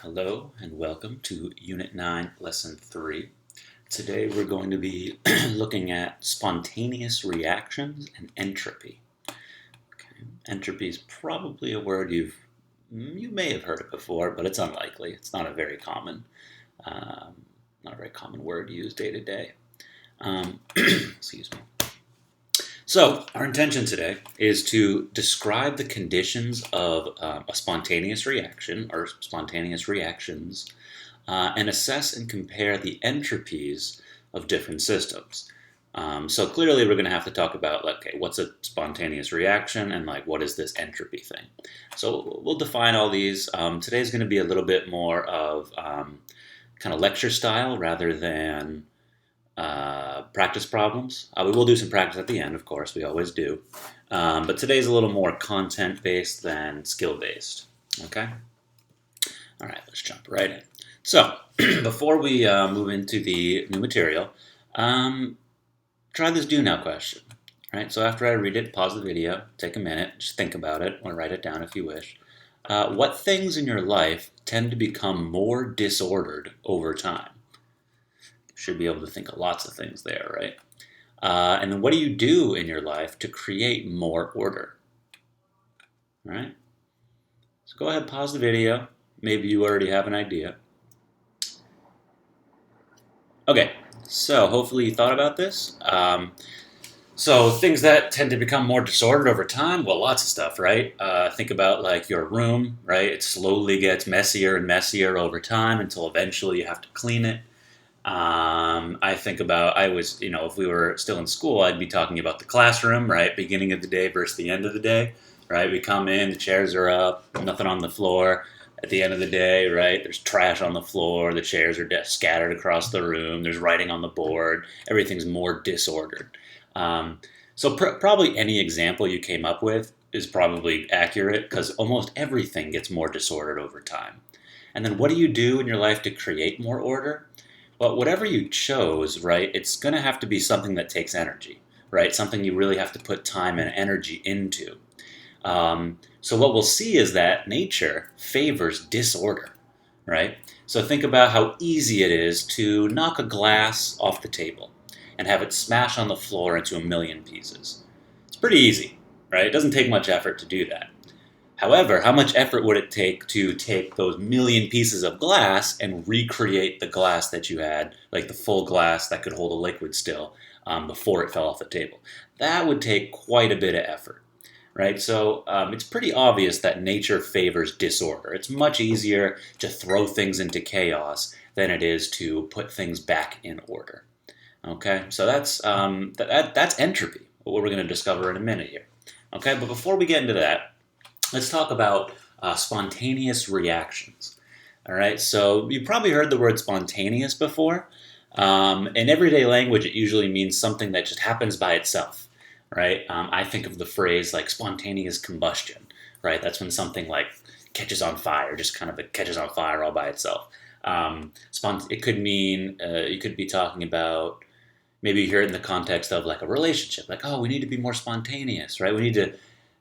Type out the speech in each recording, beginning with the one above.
Hello and welcome to Unit 9, Lesson 3. Today we're going to be looking at spontaneous reactions and entropy. Okay. Entropy is probably a word you may have heard it before, but it's unlikely. It's not a very common word used day to day. Excuse me. So, our intention today is to describe the conditions of a spontaneous reaction, or spontaneous reactions, and assess and compare the entropies of different systems. So clearly we're going to have to talk about, okay, what's a spontaneous reaction, and what is this entropy thing? So we'll define all these. Today's going to be a little bit more of kind of lecture style rather than practice problems. We will do some practice at the end, of course, we always do. But today's a little more content-based than skill-based. Okay? All right, let's jump right in. So, before we move into the new material, try this do now question. All right, so after I read it, pause the video, take a minute, just think about it, or write it down if you wish. What things in your life tend to become more disordered over time? Should be able to think of lots of things there, right? And then what do you do in your life to create more order? All right? So go ahead, pause the video. Maybe you already have an idea. Okay, so hopefully you thought about this. So things that tend to become more disordered over time, well, lots of stuff, right? Think about your room, right? It slowly gets messier and messier over time until eventually you have to clean it. I think about, if we were still in school, I'd be talking about the classroom, right? Beginning of the day versus the end of the day, right? We come in, the chairs are up, nothing on the floor. At the end of the day, right, there's trash on the floor, the chairs are scattered across the room, there's writing on the board, everything's more disordered. So probably any example you came up with is probably accurate because almost everything gets more disordered over time. And then what do you do in your life to create more order? Well, whatever you chose, right, it's going to have to be something that takes energy, right? Something you really have to put time and energy into. So what we'll see is that nature favors disorder, right? So think about how easy it is to knock a glass off the table and have it smash on the floor into a million pieces. It's pretty easy, right? It doesn't take much effort to do that. However, how much effort would it take to take those million pieces of glass and recreate the glass that you had, like the full glass that could hold a liquid still, before it fell off the table? That would take quite a bit of effort, right? So it's pretty obvious that nature favors disorder. It's much easier to throw things into chaos than it is to put things back in order. Okay, so that's entropy, what we're going to discover in a minute here. Okay, but before we get into that, let's talk about spontaneous reactions. All right, so you've probably heard the word spontaneous before. In everyday language, it usually means something that just happens by itself, right? I think of the phrase like spontaneous combustion, right? That's when something catches on fire, just kind of catches on fire all by itself. It could mean, you could be talking about, maybe you hear it in the context of a relationship, oh, we need to be more spontaneous, right? We need to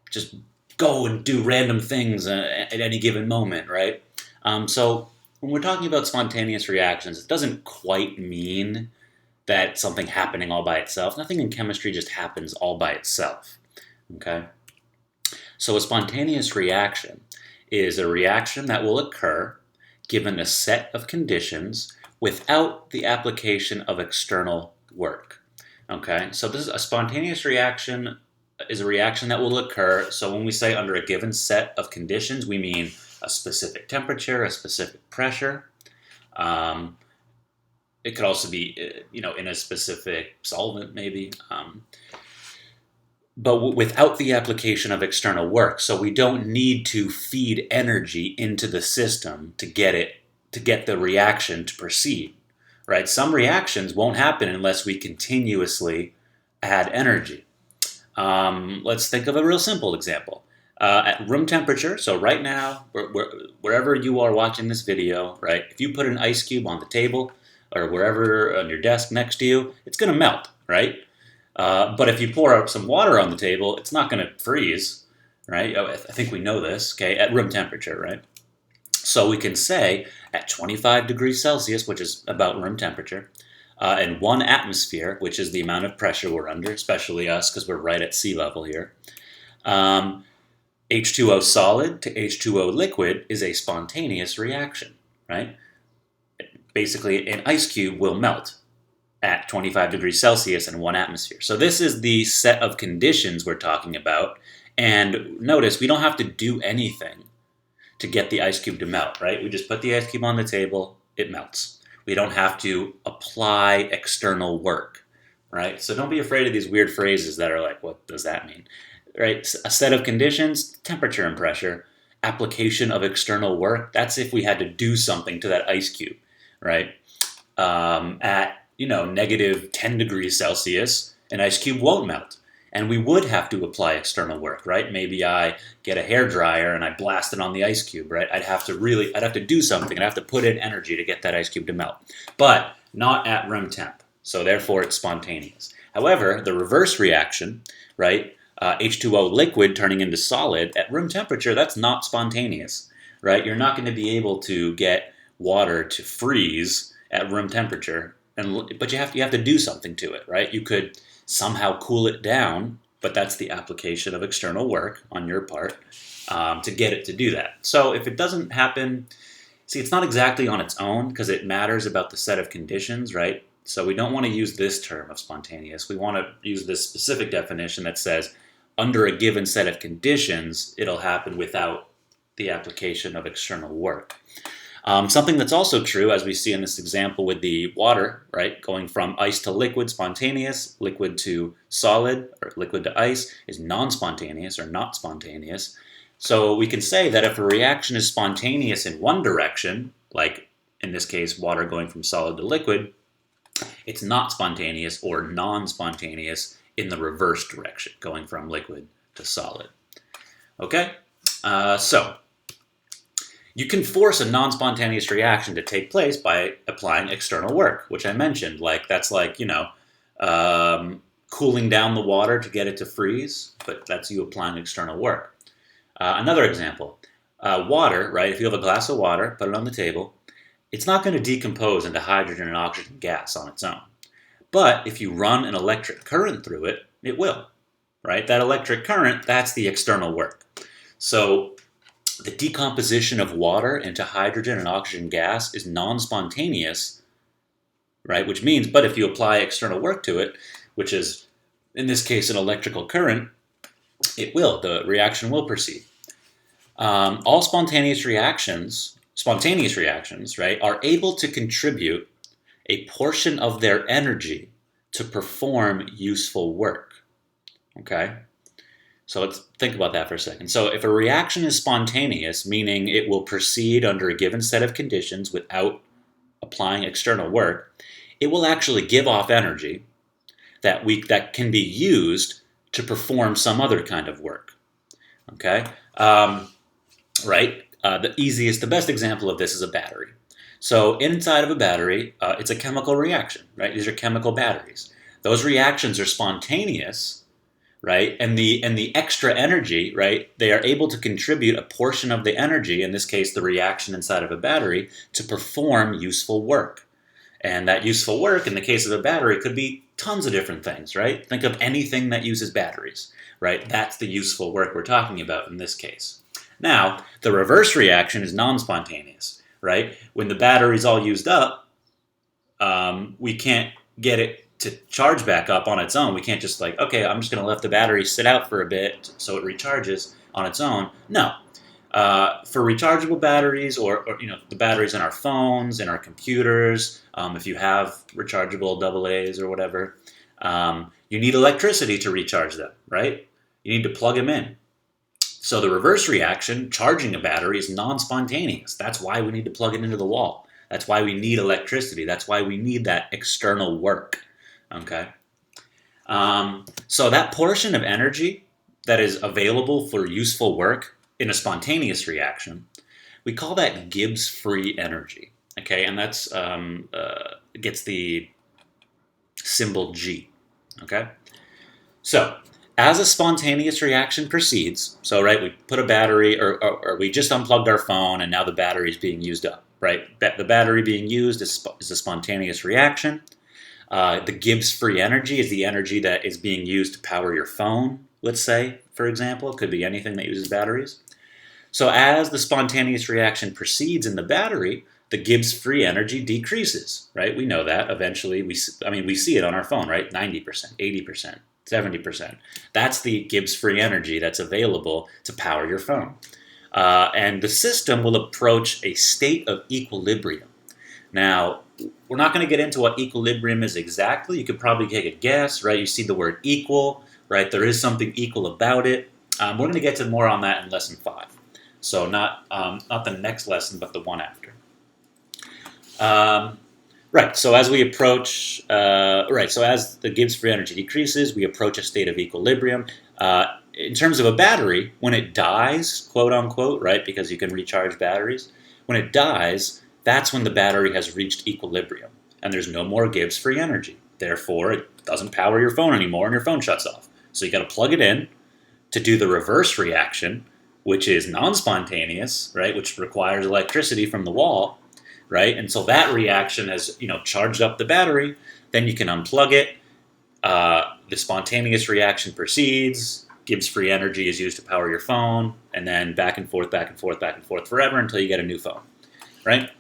just go and do random things at any given moment, right? So when we're talking about spontaneous reactions, it doesn't quite mean that something happening all by itself. Nothing in chemistry just happens all by itself, okay? So a spontaneous reaction is a reaction that will occur given a set of conditions without the application of external work, okay? So this is a spontaneous reaction is a reaction that will occur. So when we say under a given set of conditions, we mean a specific temperature, a specific pressure. It could also be, in a specific solvent, maybe. But without the application of external work. So we don't need to feed energy into the system to get the reaction to proceed, right? Some reactions won't happen unless we continuously add energy. Let's think of a real simple example. At room temperature, so right now, wherever you are watching this video, right, if you put an ice cube on the table or wherever on your desk next to you, it's going to melt, right? But if you pour out some water on the table, it's not going to freeze, right? I think we know this, okay, at room temperature, right? So we can say at 25 degrees Celsius, which is about room temperature, and 1 atmosphere, which is the amount of pressure we're under, especially us because we're right at sea level here, um, H2O solid to H2O liquid is a spontaneous reaction, right? Basically, an ice cube will melt at 25 degrees Celsius and 1 atmosphere. So this is the set of conditions we're talking about. And notice, we don't have to do anything to get the ice cube to melt, right? We just put the ice cube on the table, it melts. We don't have to apply external work, right? So don't be afraid of these weird phrases that are like, what does that mean? Right? A set of conditions, temperature and pressure, application of external work, that's if we had to do something to that ice cube, right? At negative 10 degrees Celsius, an ice cube won't melt. And we would have to apply external work, right? Maybe I get a hair dryer and I blast it on the ice cube, right? I'd have to do something. I'd have to put in energy to get that ice cube to melt. But not at room temp. So therefore it's spontaneous. However, the reverse reaction, right? H2O liquid turning into solid at room temperature, that's not spontaneous, right? You're not going to be able to get water to freeze at room temperature, but you have to do something to it, right? You could somehow cool it down, but that's the application of external work on your part to get it to do that. So if it doesn't happen, see, it's not exactly on its own because it matters about the set of conditions, right? So we don't want to use this term of spontaneous. We want to use this specific definition that says under a given set of conditions, it'll happen without the application of external work. Something that's also true, as we see in this example with the water, right, going from ice to liquid, spontaneous, liquid to solid, or liquid to ice, is non-spontaneous or not spontaneous. So we can say that if a reaction is spontaneous in one direction, like in this case, water going from solid to liquid, it's not spontaneous or non-spontaneous in the reverse direction, going from liquid to solid. Okay, so you can force a non-spontaneous reaction to take place by applying external work, which I mentioned. That's like, cooling down the water to get it to freeze, but that's you applying external work. Another example, water, right? If you have a glass of water, put it on the table, it's not going to decompose into hydrogen and oxygen gas on its own. But if you run an electric current through it, it will, right? That electric current, that's the external work. So the decomposition of water into hydrogen and oxygen gas is non-spontaneous, right? Which means, but if you apply external work to it, which is, in this case, an electrical current, the reaction will proceed. All spontaneous reactions, right, are able to contribute a portion of their energy to perform useful work, okay? So let's think about that for a second. So if a reaction is spontaneous, meaning it will proceed under a given set of conditions without applying external work, it will actually give off energy that can be used to perform some other kind of work. Okay, right? The best example of this is a battery. So inside of a battery, it's a chemical reaction, right? These are chemical batteries. Those reactions are spontaneous, right? And the extra energy, right? They are able to contribute a portion of the energy, in this case, the reaction inside of a battery, to perform useful work. And that useful work, in the case of a battery, could be tons of different things, right? Think of anything that uses batteries, right? That's the useful work we're talking about in this case. Now, the reverse reaction is non-spontaneous, right? When the battery's all used up, we can't get it to charge back up on its own. We can't just okay, I'm just going to let the battery sit out for a bit so it recharges on its own. No. For rechargeable batteries or the batteries in our phones, in our computers, if you have rechargeable AA's or whatever, you need electricity to recharge them, right? You need to plug them in. So the reverse reaction, charging a battery, is non-spontaneous. That's why we need to plug it into the wall. That's why we need electricity. That's why we need that external work. Okay? So that portion of energy that is available for useful work in a spontaneous reaction, we call that Gibbs free energy. Okay? And that's gets the symbol G. Okay? So As a spontaneous reaction proceeds, so right, we put a battery, or we just unplugged our phone, and now the battery is being used up, right? The battery being used is a spontaneous reaction. The Gibbs free energy is the energy that is being used to power your phone, let's say, for example. It could be anything that uses batteries. So as the spontaneous reaction proceeds in the battery, the Gibbs free energy decreases, right? We know that eventually. We see it on our phone, right? 90%, 80%, 70%. That's the Gibbs free energy that's available to power your phone. And the system will approach a state of equilibrium. Now, we're not going to get into what equilibrium is exactly. You could probably take a guess, right? You see the word equal, right? There is something equal about it. We're going to get to more on that in lesson 5. So not the next lesson, but the one after. Right, so as we approach, so as the Gibbs free energy decreases, we approach a state of equilibrium. In terms of a battery, when it dies, quote unquote, right, because you can recharge batteries, when it dies, that's when the battery has reached equilibrium, and there's no more Gibbs free energy. Therefore, it doesn't power your phone anymore, and your phone shuts off. So you got to plug it in to do the reverse reaction, which is non-spontaneous, right, which requires electricity from the wall, right? And so that reaction has, charged up the battery. Then you can unplug it. The spontaneous reaction proceeds. Gibbs free energy is used to power your phone, and then back and forth, back and forth, back and forth forever until you get a new phone, right?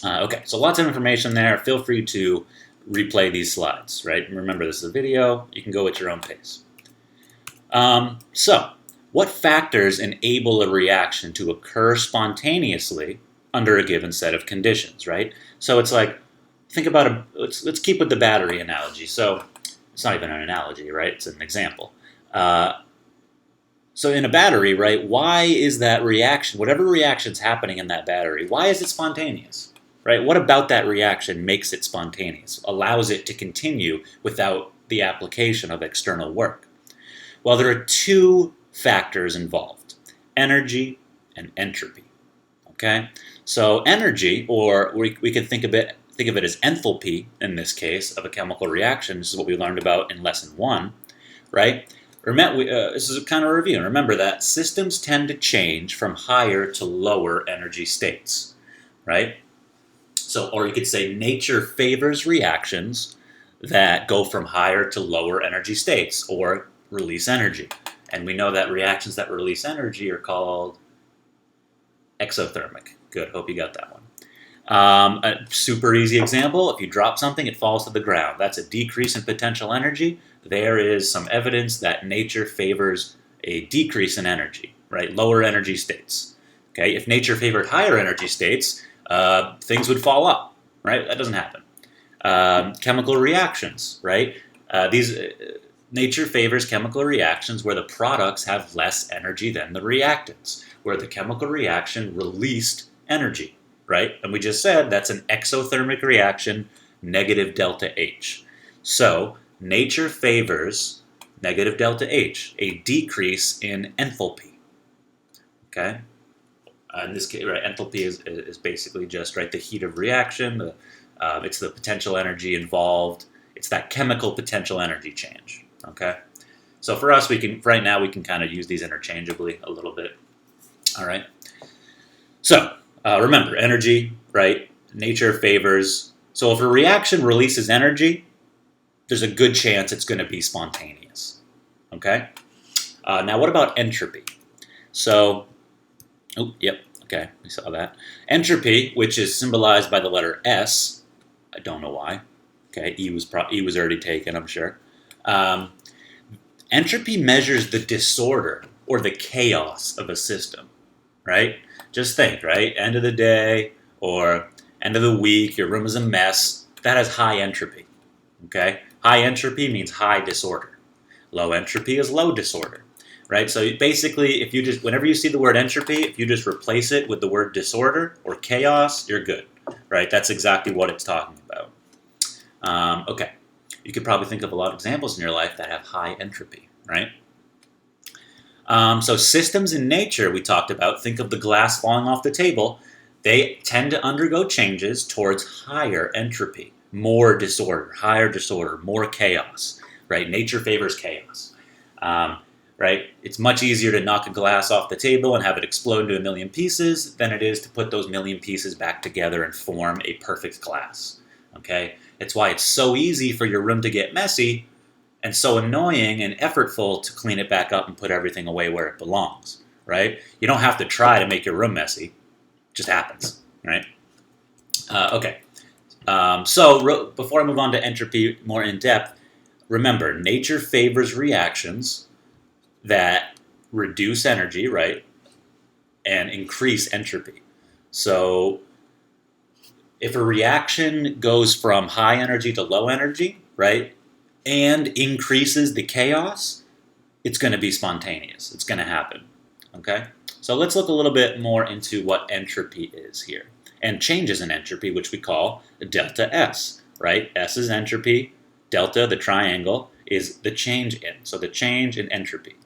Okay, so lots of information there. Feel free to replay these slides, right? And remember, this is a video. You can go at your own pace. So, what factors enable a reaction to occur spontaneously under a given set of conditions, right? So it's like, think about let's keep with the battery analogy. So it's not even an analogy, right? It's an example. So in a battery, right, why is that reaction, whatever reaction's happening in that battery, why is it spontaneous, right? What about that reaction makes it spontaneous, allows it to continue without the application of external work? Well, there are two factors involved, energy and entropy, okay? So energy, or we can think of it as enthalpy in this case of a chemical reaction. This is what we learned about in lesson 1, right? This is a kind of review. Remember that systems tend to change from higher to lower energy states, right? So, or you could say nature favors reactions that go from higher to lower energy states or release energy. And we know that reactions that release energy are called exothermic. Good, hope you got that one. A super easy example, if you drop something, it falls to the ground. That's a decrease in potential energy. There is some evidence that nature favors a decrease in energy, right? Lower energy states. Okay, if nature favored higher energy states, things would fall up, right? That doesn't happen. Chemical reactions, right? Nature favors chemical reactions where the products have less energy than the reactants, where the chemical reaction released energy, right? And we just said that's an exothermic reaction, negative delta H. So nature favors negative delta H, a decrease in enthalpy, okay? In this case, right, enthalpy is basically just, right, the heat of reaction. It's the potential energy involved. It's that chemical potential energy change, okay? So for us, right now we can kind of use these interchangeably a little bit, all right? So remember, energy, right? Nature favors. So if a reaction releases energy, there's a good chance it's going to be spontaneous, okay? Now what about entropy? So, okay, we saw that. Entropy, which is symbolized by the letter S, I don't know why. Okay, E was already taken, I'm sure. Entropy measures the disorder or the chaos of a system, right? Just think, right? End of the day or end of the week, your room is a mess. That has high entropy, okay? High entropy means high disorder. Low entropy is low disorder, right? So basically, whenever you see the word entropy, if you just replace it with the word disorder or chaos, you're good, right? That's exactly what it's talking about. Okay, you could probably think of a lot of examples in your life that have high entropy, right? So systems in nature we talked about, think of the glass falling off the table, they tend to undergo changes towards higher entropy, more disorder, higher disorder, more chaos, right? Nature favors chaos. Right? It's much easier to knock a glass off the table and have it explode into a million pieces than it is to put those million pieces back together and form a perfect glass. Okay? It's why it's so easy for your room to get messy and so annoying and effortful to clean it back up and put everything away where it belongs. Right? You don't have to try to make your room messy. It just happens. Right? Okay. Before I move on to entropy more in depth, remember, nature favors reactions that reduce energy, right, and increase entropy. So if a reaction goes from high energy to low energy, right, and increases the chaos, it's going to be spontaneous. It's going to happen. Okay? So let's look a little bit more into what entropy is here. And changes in entropy, which we call delta S, right? S is entropy. Delta, the triangle, is the change in. So the change in entropy.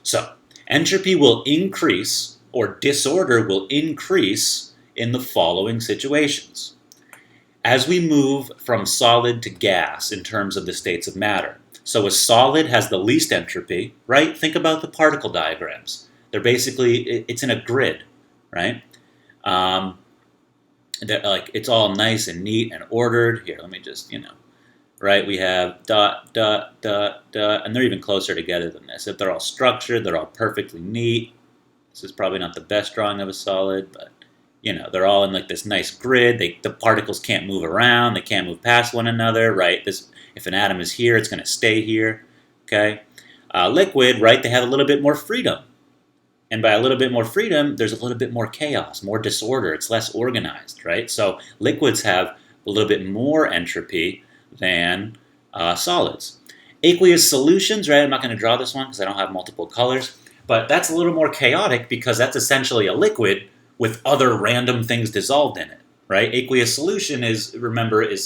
So entropy will increase, or disorder will increase in the following situations. As we move from solid to gas in terms of the states of matter. So a solid has the least entropy, right? Think about the particle diagrams. They're basically, it's in a grid, right? It's all nice and neat and ordered. Here, let me just, right? We have dot, dot, dot, dot, and they're even closer together than this. If they're all structured, they're all perfectly neat. This is probably not the best drawing of a solid, but they're all in like this nice grid. The particles can't move around. They can't move past one another, right? If an atom is here, it's going to stay here, okay? Liquid, right? They have a little bit more freedom. And by a little bit more freedom, there's a little bit more chaos, more disorder. It's less organized, right? So liquids have a little bit more entropy than solids. Aqueous solutions, right? I'm not going to draw this one because I don't have multiple colors. But that's a little more chaotic because that's essentially a liquid with other random things dissolved in it, right? Aqueous solution is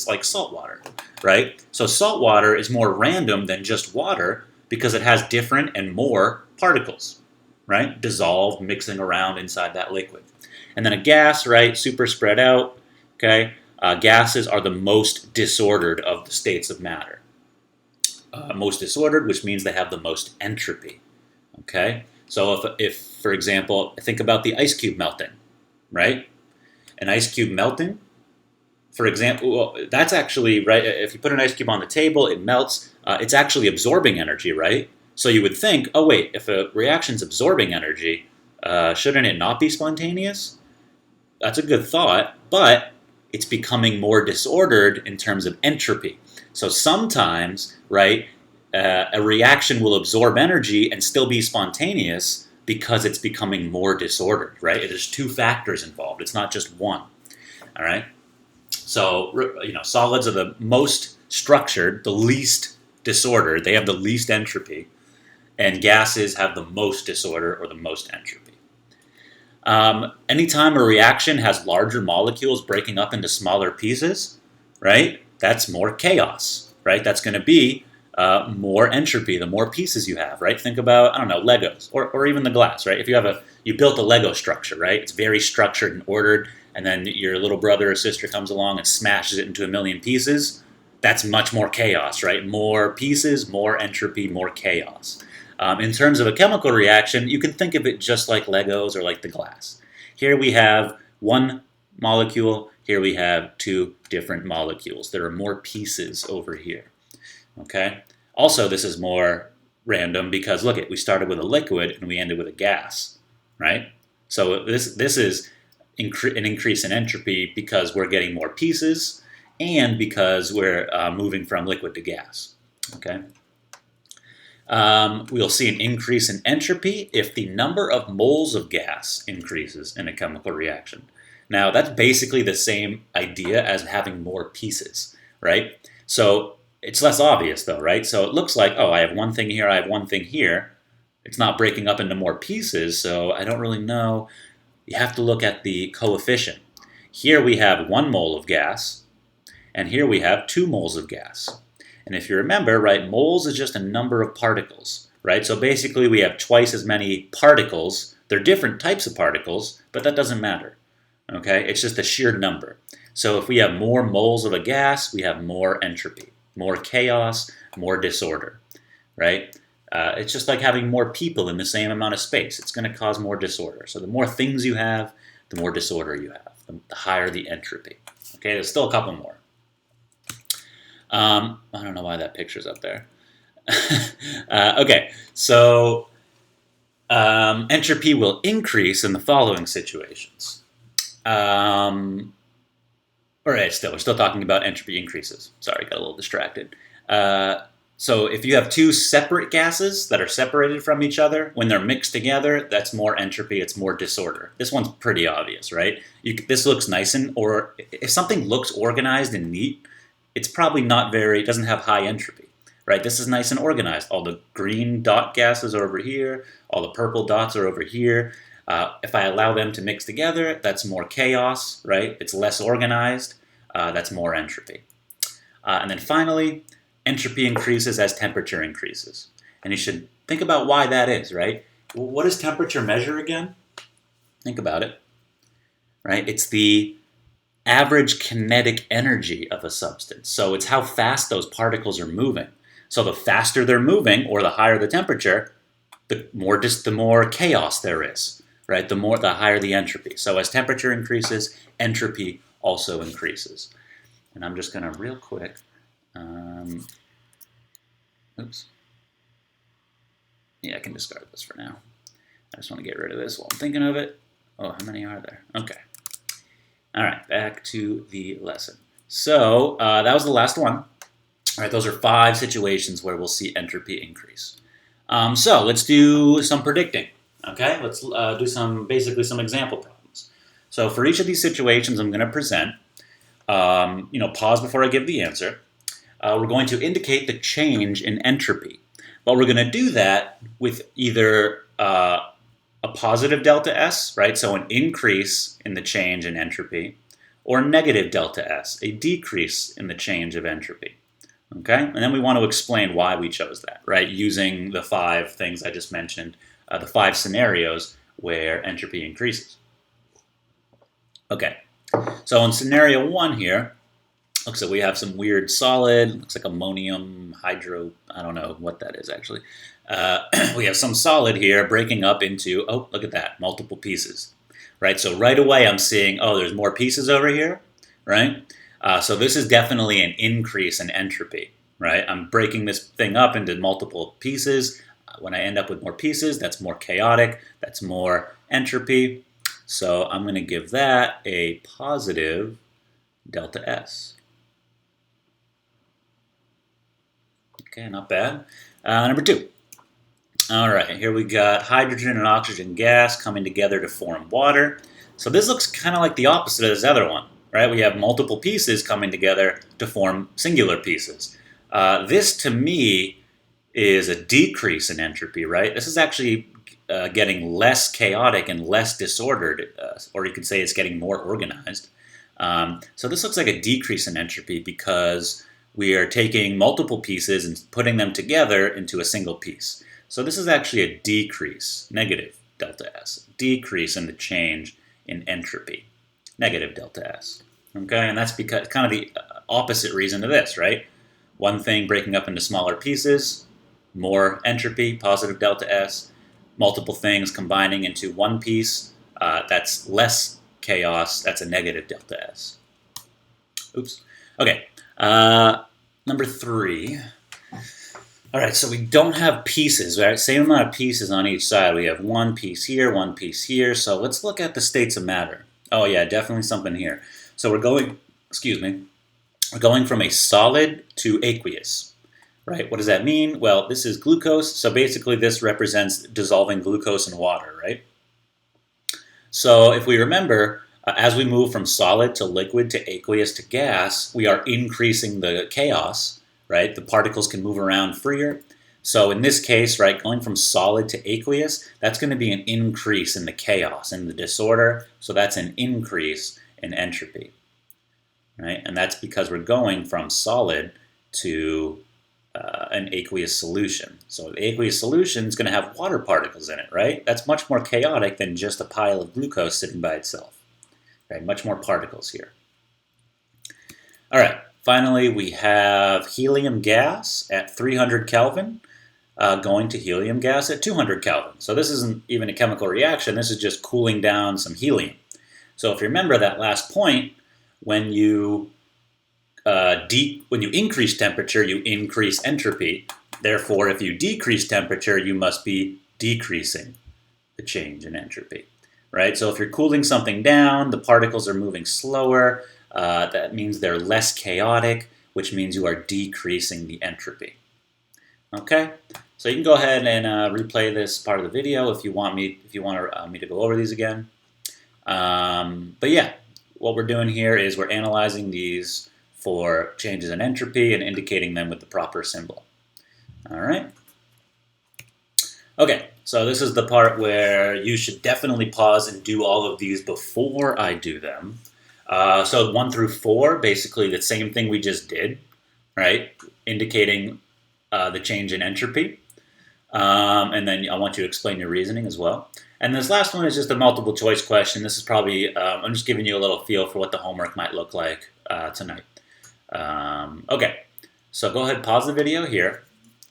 like salt water, right? So salt water is more random than just water because it has different and more particles, right? Dissolved, mixing around inside that liquid. And then a gas, right? Super spread out, okay? Gases are the most disordered of the states of matter. Most disordered, which means they have the most entropy, okay? So if, for example, think about the ice cube melting, right? An ice cube melting, for example, that's actually, right, if you put an ice cube on the table, it melts, it's actually absorbing energy, right? So you would think, oh wait, if a reaction's absorbing energy, shouldn't it not be spontaneous? That's a good thought, but it's becoming more disordered in terms of entropy. So sometimes, right, a reaction will absorb energy and still be spontaneous because it's becoming more disordered, right? There's two factors involved. It's not just one, all right? So, solids are the most structured, the least disordered. They have the least entropy. And gases have the most disorder or the most entropy. Anytime a reaction has larger molecules breaking up into smaller pieces, right, that's more chaos, right? That's going to be more entropy, the more pieces you have, right? Think about, Legos or even the glass, right? If you built a Lego structure, right? It's very structured and ordered, and then your little brother or sister comes along and smashes it into a million pieces. That's much more chaos, right? More pieces, more entropy, more chaos. In terms of a chemical reaction, you can think of it just like Legos or like the glass. Here we have one molecule. Here we have two different molecules. There are more pieces over here. Okay. Also, this is more random because look, we started with a liquid and we ended with a gas, right? So this is an increase in entropy because we're getting more pieces and because we're moving from liquid to gas. Okay. We'll see an increase in entropy if the number of moles of gas increases in a chemical reaction. Now, that's basically the same idea as having more pieces, right? So it's less obvious, though, right? So it looks like, oh, I have one thing here, I have one thing here. It's not breaking up into more pieces, so I don't really know. You have to look at the coefficient. Here we have 1 mole of gas, and here we have 2 moles of gas. And if you remember, right, moles is just a number of particles, right? So basically we have twice as many particles. They're different types of particles, but that doesn't matter, okay? It's just a sheer number. So if we have more moles of a gas, we have more entropy, more chaos, more disorder, right? It's just like having more people in the same amount of space. It's going to cause more disorder. So the more things you have, the more disorder you have, the higher the entropy. Okay, there's still a couple more. I don't know why that picture's up there. Okay, so entropy will increase in the following situations. All right, we're still talking about entropy increases. Sorry, got a little distracted. So if you have two separate gases that are separated from each other, when they're mixed together, that's more entropy, it's more disorder. This one's pretty obvious, right? This looks nice, or if something looks organized and neat, it's probably doesn't have high entropy, right? This is nice and organized. All the green dot gases are over here, all the purple dots are over here. If I allow them to mix together, that's more chaos, right? It's less organized, that's more entropy. And then finally, entropy increases as temperature increases. And you should think about why that is, right? Well, what does temperature measure again? Think about it, right? It's the average kinetic energy of a substance. So it's how fast those particles are moving. So the faster they're moving, or the higher the temperature, the more chaos there is, right? The higher the entropy. So as temperature increases, entropy also increases. And I'm just going to real quick. Oops. Yeah, I can discard this for now. I just want to get rid of this while I'm thinking of it. Oh, how many are there? Okay. All right, back to the lesson. So that was the last one. All right, those are 5 situations where we'll see entropy increase. So let's do some predicting. Okay, let's do basically some example problems. So for each of these situations, I'm going to present. Pause before I give the answer. We're going to indicate the change in entropy, but we're going to do that with either a positive delta S, right? So an increase in the change in entropy, or negative delta S, a decrease in the change of entropy. Okay, and then we want to explain why we chose that, right? Using the 5 things I just mentioned, the 5 scenarios where entropy increases. Okay, so in scenario 1 here, looks like we have some weird solid, looks like ammonium hydro, I don't know what that is actually. We have some solid here breaking up into, oh, look at that, multiple pieces, right? So right away I'm seeing, oh, there's more pieces over here, right? So this is definitely an increase in entropy, right? I'm breaking this thing up into multiple pieces. When I end up with more pieces, that's more chaotic, that's more entropy. So I'm going to give that a positive delta S. Okay, not bad. Number 2. All right, here we got hydrogen and oxygen gas coming together to form water. So this looks kind of like the opposite of this other one, right? We have multiple pieces coming together to form singular pieces. This, to me, is a decrease in entropy, right? This is actually getting less chaotic and less disordered, or you could say it's getting more organized. So this looks like a decrease in entropy because we are taking multiple pieces and putting them together into a single piece. So this is actually a decrease, negative delta S, decrease in the change in entropy, negative delta S. Okay, and that's because kind of the opposite reason to this, right? One thing breaking up into smaller pieces, more entropy, positive delta S. Multiple things combining into one piece, that's less chaos, that's a negative delta S. Oops. Okay, number 3. All right, so we don't have pieces, right? Same amount of pieces on each side. We have one piece here, one piece here. So let's look at the states of matter. Oh yeah, definitely something here. So we're going from a solid to aqueous, right? What does that mean? Well, this is glucose. So basically this represents dissolving glucose in water, right? So if we remember, as we move from solid to liquid to aqueous to gas, we are increasing the chaos, right? The particles can move around freer. So in this case, right, going from solid to aqueous, that's going to be an increase in the chaos and the disorder. So that's an increase in entropy, right? And that's because we're going from solid to an aqueous solution. So the aqueous solution is going to have water particles in it, right? That's much more chaotic than just a pile of glucose sitting by itself, right? Much more particles here. All right. Finally, we have helium gas at 300 Kelvin. going to helium gas at 200 Kelvin. So this isn't even a chemical reaction. This is just cooling down some helium. So if you remember that last point, when you increase temperature, you increase entropy. Therefore, if you decrease temperature, you must be decreasing the change in entropy, right? So if you're cooling something down, the particles are moving slower. That means they're less chaotic, which means you are decreasing the entropy. Okay, so you can go ahead and replay this part of the video if you want me to go over these again. But yeah, what we're doing here is we're analyzing these for changes in entropy and indicating them with the proper symbol. All right. Okay, so this is the part where you should definitely pause and do all of these before I do them. So 1 through 4, basically the same thing we just did, right? Indicating the change in entropy. And then I want you to explain your reasoning as well. And this last one is just a multiple choice question. This is probably, I'm just giving you a little feel for what the homework might look like tonight. Okay, so go ahead, pause the video here.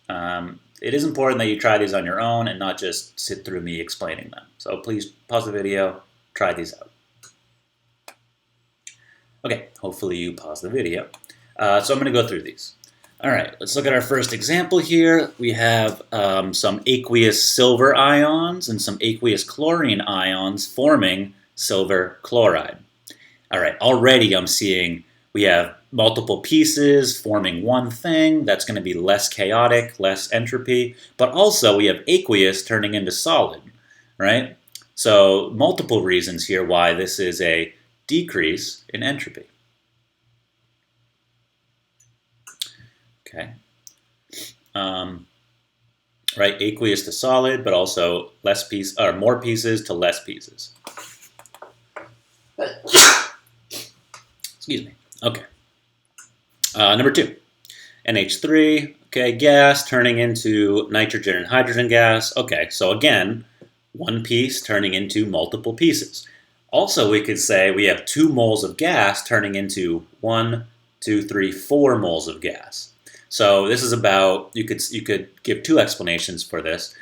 It is important that you try these on your own and not just sit through me explaining them. So please pause the video, try these out. Okay, hopefully you pause the video. So I'm going to go through these. All right, let's look at our first example here. We have some aqueous silver ions and some aqueous chlorine ions forming silver chloride. All right, already I'm seeing we have multiple pieces forming one thing. That's going to be less chaotic, less entropy. But also we have aqueous turning into solid, right? So multiple reasons here why this is a decrease in entropy. Okay. Right, aqueous to solid, but also more pieces to less pieces. Excuse me. Okay. Number 2, NH3. Okay, gas turning into nitrogen and hydrogen gas. Okay, so again, one piece turning into multiple pieces. Also, we could say we have 2 moles of gas turning into 1, 2, 3, 4 moles of gas. So this is about, you could give 2 explanations for this.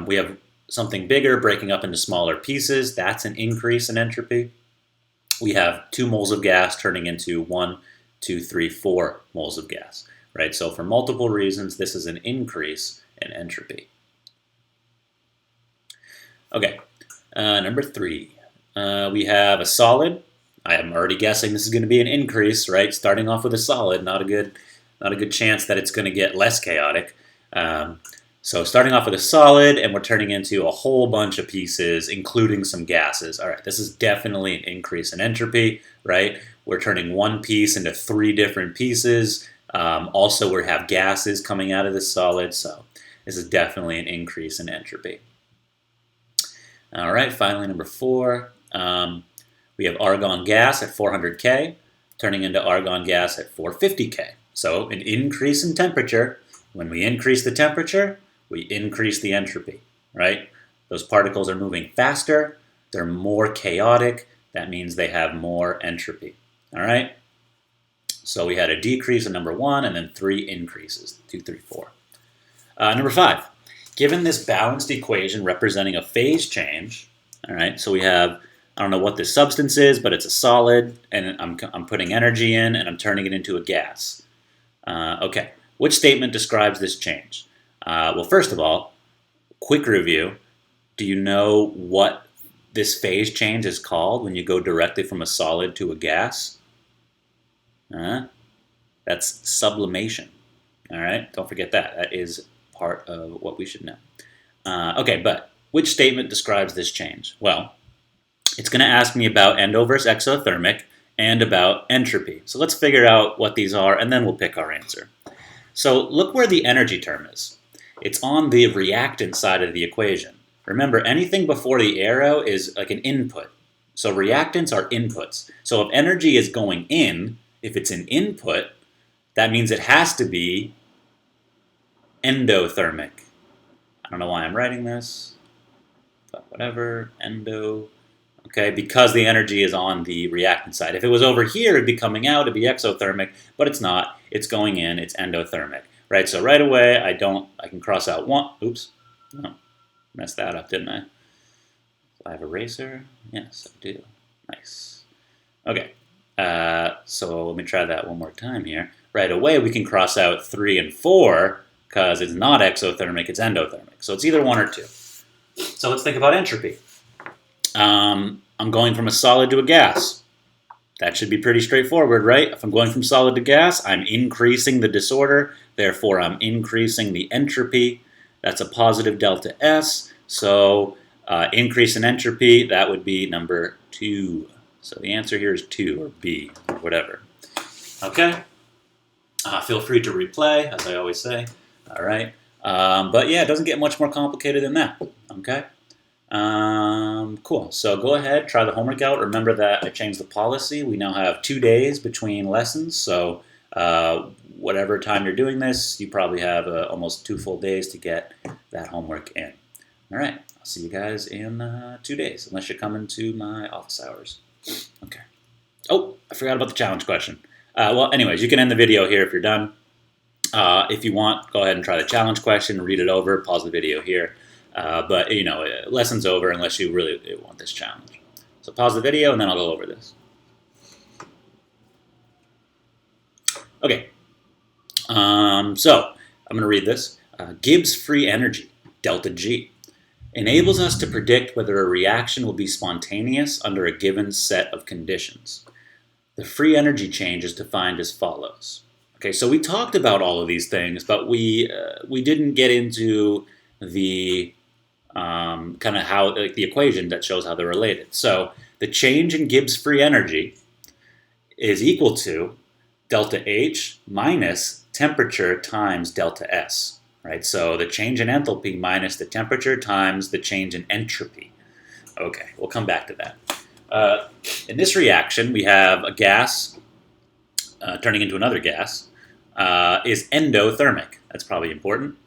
We have something bigger breaking up into smaller pieces. That's an increase in entropy. We have 2 moles of gas turning into 1, 2, 3, 4 moles of gas, right? So for multiple reasons, this is an increase in entropy. Okay, number 3. We have a solid. I am already guessing this is going to be an increase, right? Starting off with a solid, not a good chance that it's going to get less chaotic. So starting off with a solid, and we're turning into a whole bunch of pieces, including some gases. All right, this is definitely an increase in entropy, right? We're turning one piece into 3 different pieces. Also, we have gases coming out of this solid, so this is definitely an increase in entropy. All right, finally, number 4. We have argon gas at 400 K, turning into argon gas at 450 K. So an increase in temperature. When we increase the temperature, we increase the entropy, right? Those particles are moving faster. They're more chaotic. That means they have more entropy, all right? So we had a decrease in number 1 and then 3 increases, 2, 3, 4. Number 5, given this balanced equation representing a phase change, all right, so we have, I don't know what this substance is, but it's a solid, and I'm putting energy in, and I'm turning it into a gas. Okay, which statement describes this change? Well, first of all, quick review. Do you know what this phase change is called when you go directly from a solid to a gas? That's sublimation. All right, don't forget that. That is part of what we should know. Okay, but which statement describes this change? Well, it's going to ask me about endo versus exothermic and about entropy. So let's figure out what these are, and then we'll pick our answer. So look where the energy term is. It's on the reactant side of the equation. Remember, anything before the arrow is like an input. So reactants are inputs. So if energy is going in, if it's an input, that means it has to be endothermic. I don't know why I'm writing this, but whatever, endo. Okay, because the energy is on the reactant side. If it was over here, it'd be coming out, it'd be exothermic, but it's not. It's going in, it's endothermic, right? So right away, I can cross out 1. Oops, no, messed that up, didn't I? Do I have eraser? Yes, I do. Nice. Okay, so let me try that one more time here. Right away, we can cross out 3 and 4 because it's not exothermic, it's endothermic. So it's either 1 or 2. So let's think about entropy. I'm going from a solid to a gas. That should be pretty straightforward, right? If I'm going from solid to gas, I'm increasing the disorder. Therefore, I'm increasing the entropy. That's a positive delta S. So increase in entropy, that would be number 2. So the answer here is 2, or B, or whatever. Okay? Feel free to replay, as I always say. All right? But yeah, it doesn't get much more complicated than that. Okay? Cool. So go ahead, try the homework out. Remember that I changed the policy. We now have 2 days between lessons. So whatever time you're doing this, you probably have almost 2 full days to get that homework in. All right. I'll see you guys in 2 days, unless you're coming to my office hours. Okay. Oh, I forgot about the challenge question. Well, anyways, you can end the video here if you're done. If you want, go ahead and try the challenge question, read it over, pause the video here. But, you know, lesson's over unless you really want this challenge. So pause the video, and then I'll go over this. Okay. So I'm going to read this. Gibbs free energy, delta G, enables us to predict whether a reaction will be spontaneous under a given set of conditions. The free energy change is defined as follows. Okay, so we talked about all of these things, but we didn't get into the kind of how the equation that shows how they're related. So the change in Gibbs free energy is equal to delta H minus temperature times delta S. Right? So the change in enthalpy minus the temperature times the change in entropy. Okay, we'll come back to that. In this reaction, we have a gas turning into another gas is endothermic. That's probably important.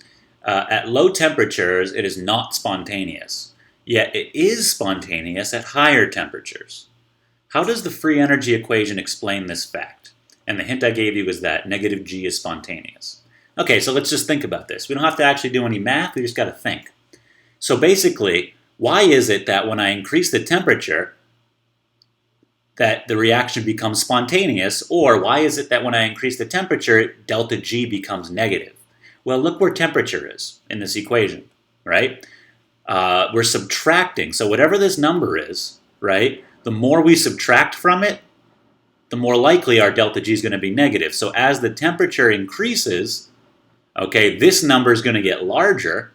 At low temperatures, it is not spontaneous. Yet it is spontaneous at higher temperatures. How does the free energy equation explain this fact? And the hint I gave you is that negative G is spontaneous. Okay, so let's just think about this. We don't have to actually do any math, we just got to think. So basically, why is it that when I increase the temperature, that the reaction becomes spontaneous, or why is it that when I increase the temperature, delta G becomes negative? Well, look where temperature is in this equation, right? We're subtracting, so whatever this number is, right, the more we subtract from it, the more likely our delta G is going to be negative. So as the temperature increases, okay, this number is going to get larger.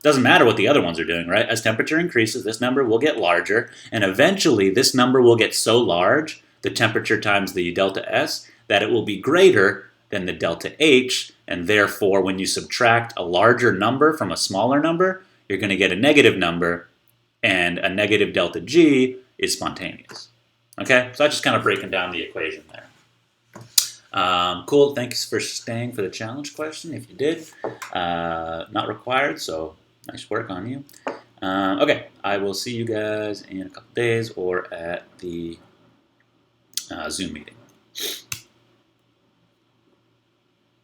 Doesn't matter what the other ones are doing, right? As temperature increases, this number will get larger, and eventually this number will get so large, the temperature times the delta S, that it will be greater than the delta H, and therefore when you subtract a larger number from a smaller number, you're going to get a negative number, and a negative delta G is spontaneous. Okay, so that's just kind of breaking down the equation there. Cool, thanks for staying for the challenge question, if you did. Not required, so nice work on you. Okay, I will see you guys in a couple days or at the Zoom meeting.